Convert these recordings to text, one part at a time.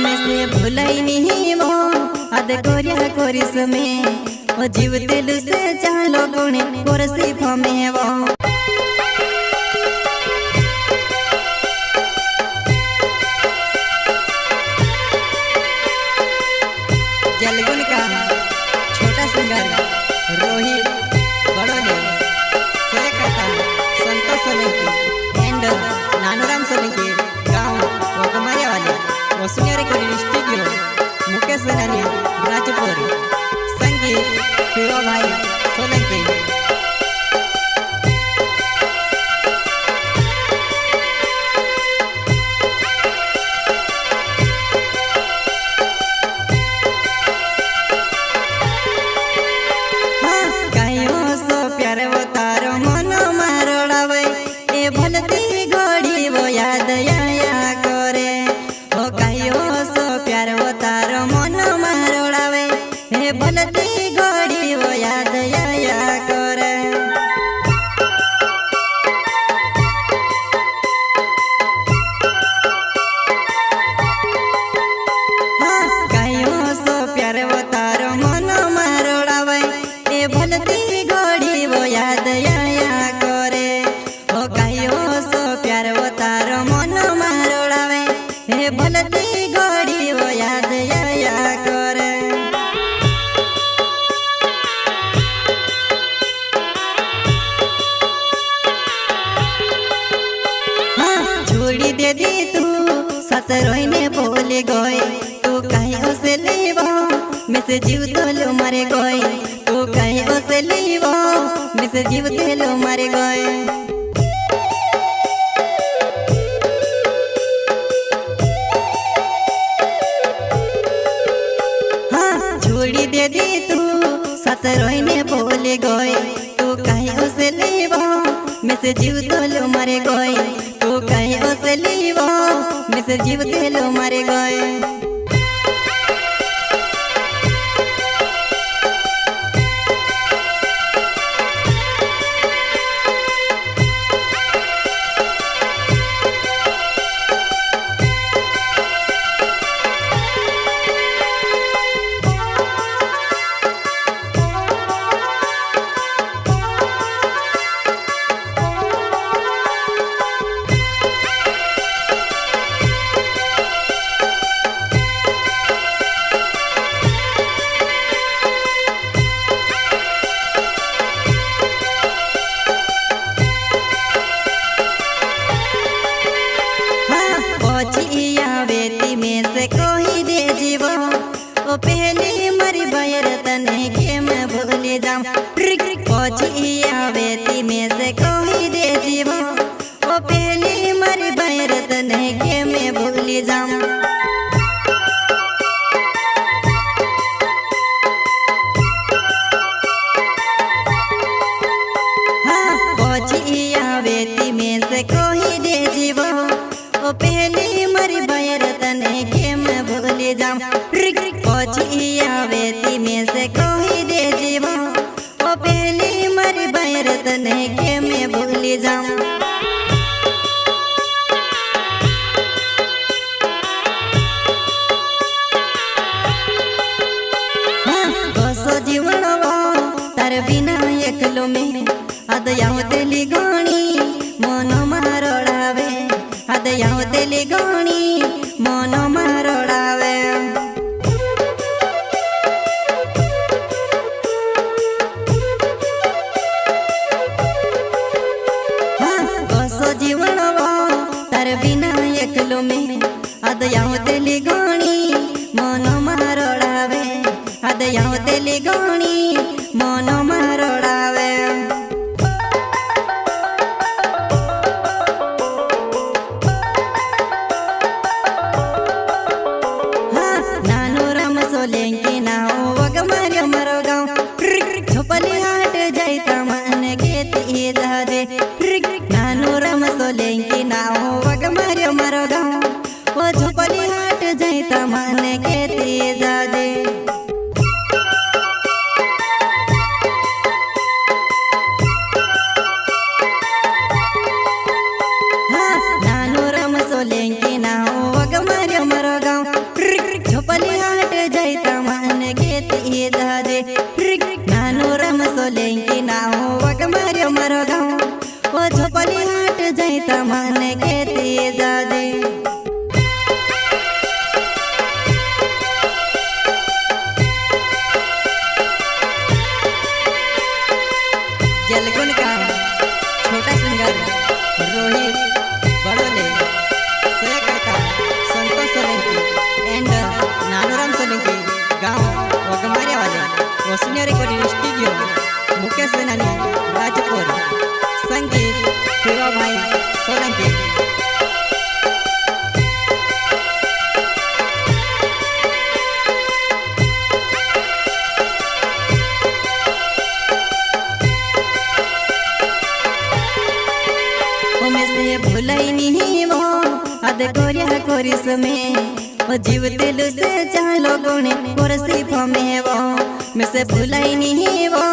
में से भुलाई नहीं वो अद कोरिया कोरिस में ओ जीव तेलु से चालो गुणे कोरसी फमे वो जलगुन का छोटा सिंगर रोहित बड़ोले सोयकता संतोष सोलंकी एंड नानूराम सोलंकी गांव वगमारिया वाले वसुनिया रिकॉर्डिंग स्टूडियो मुकेश सेनानी राजपुर संगीत शिवा भाई सोलंकी रोईने बोले गोय तू कहीं उसे लीवो मैं से जीव तोलो मारे गोय तू कहीं उसे लीवो मैं से जीव तोलो मारे गोय हाँ छोड़ी दे दी तू सस रोईने बोले गोय तू कहीं उसे लीवो मैं से जीव तोलो मारे गोय तू कहीं उसे लीवो मैं से जीव तेलो मारे गए पहले मरी बायर तने के मैं भूल जाऊं पहुंचिया बेटी में से कोई दे जीवो ओ पहले मरी बायर तने के मैं भूल जाऊं हाँ पहुंचिया बेटी में से कोई दे जीवो ओ पहले मरी बायर तने के मैं भूल जाऊं पहुंचिया बेटी में से कोई दे जीवो ओ पहली मर बैरत नहीं के मैं भूल जाऊं बसो जीवन वो तार बिना एकलो में अद याव तेली गोणी मनो मारोड़ावे अद याव तेली गोणी मनो मारोड़ावे जीवन वो तार बिना एकलो में अद याव तेली गोणी मनो मारोड़ावे अद याव तेली गोणी मनो मारोड़ावे हाँ नानूराम सोलंकी नाओ वगमारियो मरो गाँव झोपली हाट जाइता मन घेती जादे नानूराम सोलंकी नाओ वगमारियो मरो गाँव वो झोपली हाट जाइता मन घेती जादे हाँ नानूराम सोलंकी नाओ वगमारियो मरो गाँव कोरिस में ओ जीव दिल से चालो गुणे कोरसी फमेवो मैं से भुलाई नहीं वो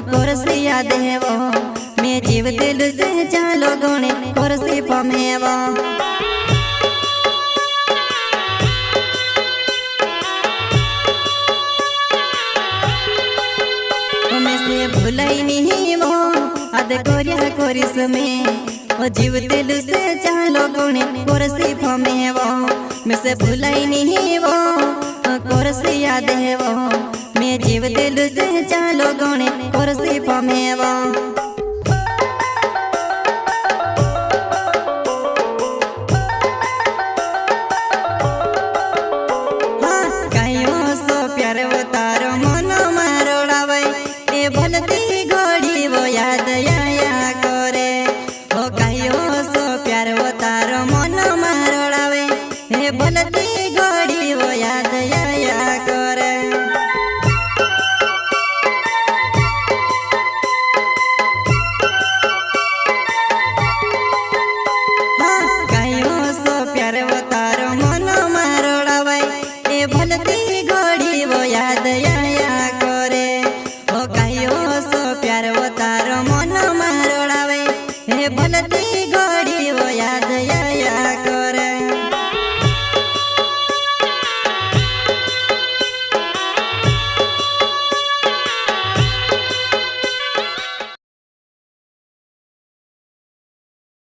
कोरसी याद है वो मैं जीव दिल से चालो गुणे कोरसी फमेवो मैं से भुलाई नहीं वो अद कोरिया कोरिस में ओ जीव दिल से चालो गुणे कोरसी फमेवो मैं से भुलाई नहीं वो कोरसी याद है वो मैं जीव दिल से चालो गुणे कोरसी फमेवो।